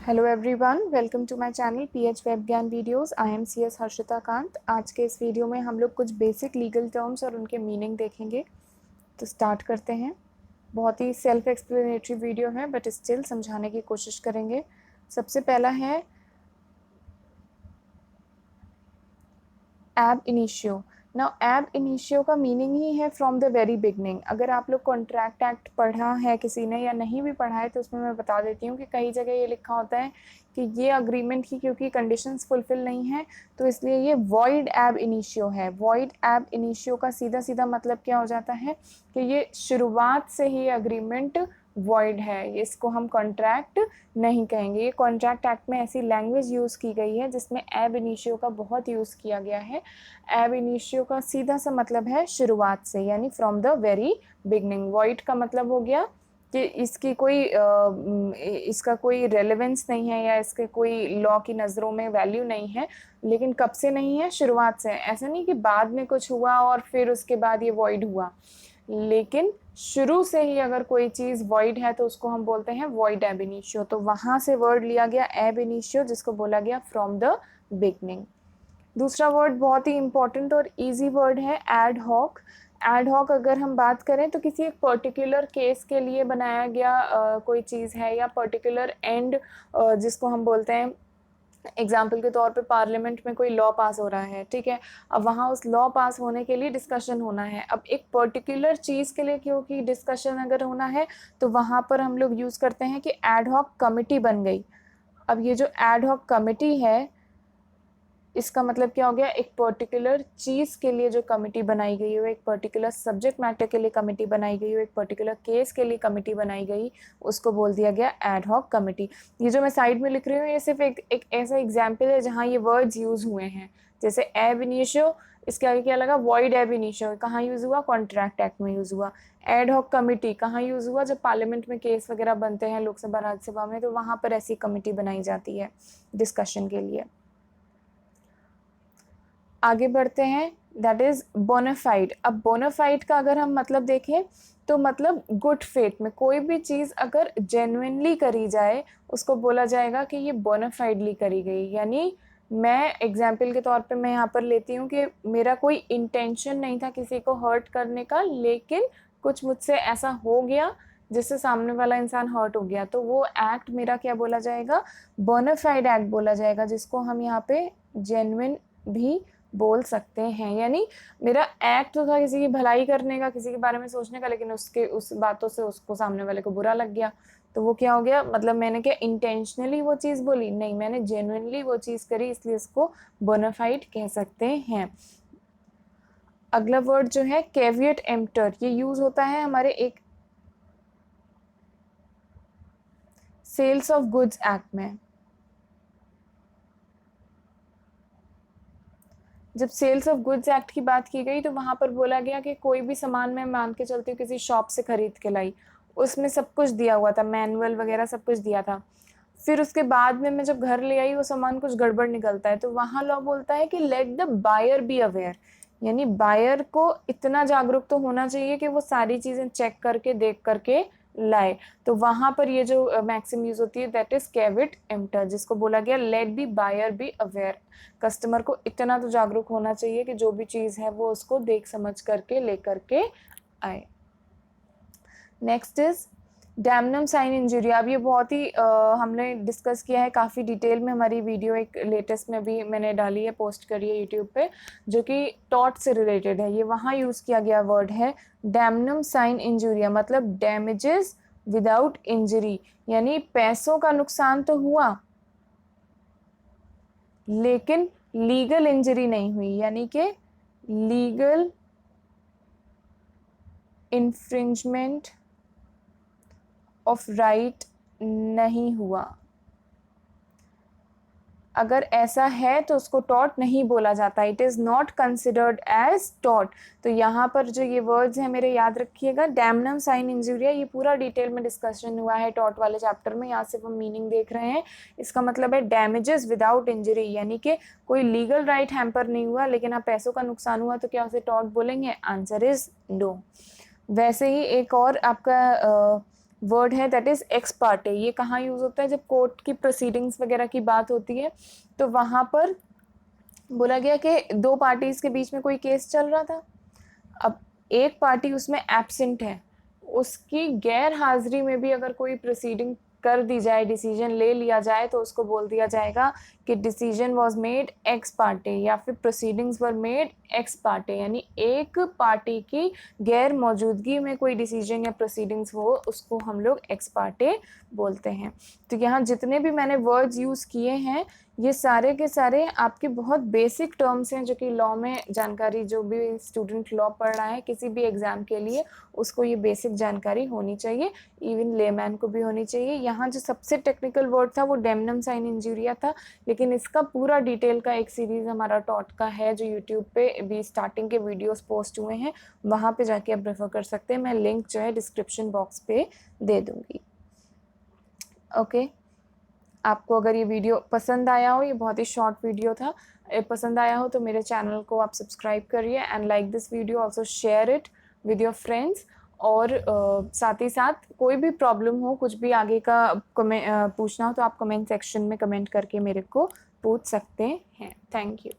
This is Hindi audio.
Hello everyone, welcome to my channel PH web Gyan videos. I am CS Harshita Kant. आज के इस वीडियो में हम लोग कुछ बेसिक लीगल टर्म्स और उनके मीनिंग देखेंगे। तो स्टार्ट करते हैं। बहुत ही सेल्फ एक्सप्लेनेटरी वीडियो है बट स्टिल समझाने की कोशिश करेंगे। सबसे पहला है एब इनिशियो। नाउ एब इनिशियो का मीनिंग ही है फ्रॉम द वेरी बिगनिंग। अगर आप लोग कॉन्ट्रैक्ट एक्ट पढ़ा है किसी ने या नहीं भी पढ़ा है तो उसमें मैं बता देती हूँ कि कई जगह ये लिखा होता है कि ये अग्रीमेंट की क्योंकि कंडीशंस फुलफिल नहीं है तो इसलिए ये वॉइड एब इनिशियो है। वॉइड एब इनिशियो का सीधा सीधा मतलब क्या हो जाता है कि ये शुरुआत से ही अग्रीमेंट वॉइड है, इसको हम कॉन्ट्रैक्ट नहीं कहेंगे। ये कॉन्ट्रैक्ट एक्ट में ऐसी लैंग्वेज यूज़ की गई है जिसमें एब इनिशियो का बहुत यूज़ किया गया है। एब इनिशियो का सीधा सा मतलब है शुरुआत से, यानी from the very beginning. Void का मतलब हो गया कि इसका कोई रेलेवेंस नहीं है या इसके कोई लॉ की नज़रों में वैल्यू नहीं है। लेकिन कब से नहीं है? शुरुआत से। ऐसा नहीं कि बाद में कुछ हुआ और फिर उसके बाद ये वॉइड हुआ, लेकिन शुरू से ही अगर कोई चीज़ वॉइड है तो उसको हम बोलते हैं वॉइड एब इनिशियो। तो वहाँ से वर्ड लिया गया एब इनिशियो, जिसको बोला गया फ्रॉम द बिगनिंग। दूसरा वर्ड बहुत ही इंपॉर्टेंट और इजी वर्ड है एड हॉक। एड हॉक अगर हम बात करें तो किसी एक पर्टिकुलर केस के लिए बनाया गया कोई चीज़ है या पर्टिकुलर एंड, जिसको हम बोलते हैं एग्जाम्पल के तौर पे पार्लियामेंट में कोई लॉ पास हो रहा है, ठीक है। अब वहाँ उस लॉ पास होने के लिए डिस्कशन होना है। अब एक पर्टिकुलर चीज़ के लिए क्योंकि डिस्कशन अगर होना है तो वहाँ पर हम लोग यूज़ करते हैं कि एड हॉक कमिटी बन गई। अब ये जो एड हॉक कमिटी है इसका मतलब क्या हो गया? एक पर्टिकुलर चीज़ के लिए जो कमिटी बनाई गई हो, एक पर्टिकुलर सब्जेक्ट मैटर के लिए कमिटी बनाई गई हो, एक पर्टिकुलर केस के लिए कमिटी बनाई गई, उसको बोल दिया गया एड हॉक कमिटी। ये जो मैं साइड में लिख रही हूँ ये सिर्फ एक ऐसा एग्जाम्पल है जहाँ ये वर्ड्स यूज़ हुए हैं। जैसे एब इनिशियो, इसके आगे क्या लगा? वॉइड एब इनिशियो। कहाँ यूज़ हुआ? कॉन्ट्रैक्ट एक्ट में यूज़ हुआ। एड हॉक कमिटी कहाँ यूज़ हुआ? जब पार्लियामेंट में केस वगैरह बनते हैं लोकसभा राज्यसभा में, तो वहाँ पर ऐसी कमिटी बनाई जाती है डिस्कशन के लिए। आगे बढ़ते हैं, दैट इज बोनाफाइड। अब बोनाफाइड का अगर हम मतलब देखें तो मतलब गुड फेथ में कोई भी चीज़ अगर जेन्युइनली करी जाए उसको बोला जाएगा कि ये बोनाफाइडली करी गई। यानी मैं एग्जाम्पल के तौर पे मैं यहाँ पर लेती हूँ कि मेरा कोई इंटेंशन नहीं था किसी को हर्ट करने का, लेकिन कुछ मुझसे ऐसा हो गया जिससे सामने वाला इंसान हर्ट हो गया, तो वो एक्ट मेरा क्या बोला जाएगा? बोनाफाइड एक्ट बोला जाएगा, जिसको हम यहाँ पे जेन्युइन भी बोल सकते हैं। यानी मेरा एक्ट तो था किसी की भलाई करने का, किसी के बारे में सोचने का, लेकिन उस बातों से उसको सामने वाले को बुरा लग गया, तो वो क्या हो गया? मतलब मैंने क्या इंटेंशनली वो चीज़ बोली? नहीं, मैंने जेन्युइनली वो चीज़ करी, इसलिए इसको बोनाफाइड कह सकते हैं। अगला वर्ड जो है कैविएट एम्प्टर, ये यूज होता है हमारे एक सेल्स ऑफ गुड्स एक्ट में। जब सेल्स ऑफ गुड्स एक्ट की बात की गई तो वहाँ पर बोला गया कि कोई भी सामान मैं मान के चलती हूँ किसी शॉप से खरीद के लाई, उसमें सब कुछ दिया हुआ था, मैनुअल वगैरह सब कुछ दिया था। फिर उसके बाद में मैं जब घर ले आई वो सामान कुछ गड़बड़ निकलता है, तो वहाँ लॉ बोलता है कि let the buyer be aware. यानी बायर को इतना जागरूक तो होना चाहिए कि वो सारी चीज़ें चेक करके देख करके लाए। तो वहाँ पर ये जो मैक्सिम यूज होती है दैट इज कैविट एम्प्टर, जिसको बोला गया let be buyer be aware. Customer को इतना तो जागरूक होना चाहिए कि जो भी चीज़ है वो उसको देख समझ करके ले करके आए। नेक्स्ट इज डैमनम साइन इंजुरी। अब ये बहुत ही हमने डिस्कस किया है काफ़ी डिटेल में, हमारी वीडियो एक लेटेस्ट में भी मैंने डाली है, पोस्ट करी है यूट्यूब पे, जो कि टॉर्ट से रिलेटेड है। ये वहाँ यूज़ किया गया वर्ड है डैमनम साइन इंजुरिया, मतलब डैमेजेस विदाउट इंजरी। यानी पैसों का नुकसान तो हुआ लेकिन लीगल इंजरी नहीं हुई, यानी कि लीगल इन्फ्रिंजमेंट ऑफ राइट नहीं हुआ। अगर ऐसा है तो उसको टॉर्ट नहीं बोला जाता, it is not considered as tort. तो यहाँ पर जो ये वर्ड्स हैं मेरे याद रखिएगा, डैमनम साइन इंजुरिया, ये पूरा डिटेल में डिस्कशन हुआ है टॉर्ट वाले चैप्टर में, यहाँ सिर्फ हम मीनिंग देख रहे हैं। इसका मतलब है डैमेजेस विदाउट इंजरी, यानी कि कोई लीगल राइट हैम्पर नहीं हुआ लेकिन आप पैसों का नुकसान हुआ, तो क्या उसे टॉर्ट बोलेंगे? Answer is no. वैसे ही एक और आपका वर्ड है दैट इज़ एक्स पार्टे। ये कहाँ यूज़ होता है? जब कोर्ट की प्रोसीडिंग्स वगैरह की बात होती है तो वहाँ पर बोला गया कि दो पार्टीज़ के बीच में कोई केस चल रहा था, अब एक पार्टी उसमें एब्सेंट है, उसकी गैर हाजिरी में भी अगर कोई प्रोसीडिंग कर दी जाए, डिसीजन ले लिया जाए, तो उसको बोल दिया जाएगा कि decision was made x Partey या फिर proceedings were made x Partey, यानी एक पार्टी की गैर मौजूदगी में कोई डिसीजन या प्रोसीडिंग्स हो उसको हम लोग एक्स पार्टे बोलते हैं। तो यहाँ जितने भी मैंने वर्ड्स यूज़ किए हैं ये सारे के सारे आपके बहुत बेसिक टर्म्स हैं जो कि लॉ में जानकारी, जो भी स्टूडेंट लॉ पढ़ रहा है किसी भी एग्ज़ाम के लिए उसको ये बेसिक जानकारी होनी चाहिए, इवन लेमैन को भी होनी चाहिए। यहाँ जो सबसे टेक्निकल वर्ड था वो डेमनम साइन इंजूरिया था, लेकिन इसका पूरा डिटेल का एक सीरीज़ हमारा टॉट का है जो यूट्यूब पे भी स्टार्टिंग के वीडियोस पोस्ट हुए हैं, वहाँ पे जाके आप रेफर कर सकते हैं। मैं लिंक जो है डिस्क्रिप्शन बॉक्स पे दे दूँगी। ओके, आपको अगर ये वीडियो पसंद आया हो, ये बहुत ही शॉर्ट वीडियो था, पसंद आया हो तो मेरे चैनल को आप सब्सक्राइब करिए and like this video, also share it with your friends. और साथ ही साथ कोई भी प्रॉब्लम हो, कुछ भी आगे का पूछना हो तो आप कमेंट सेक्शन में कमेंट करके मेरे को पूछ सकते हैं। Thank you.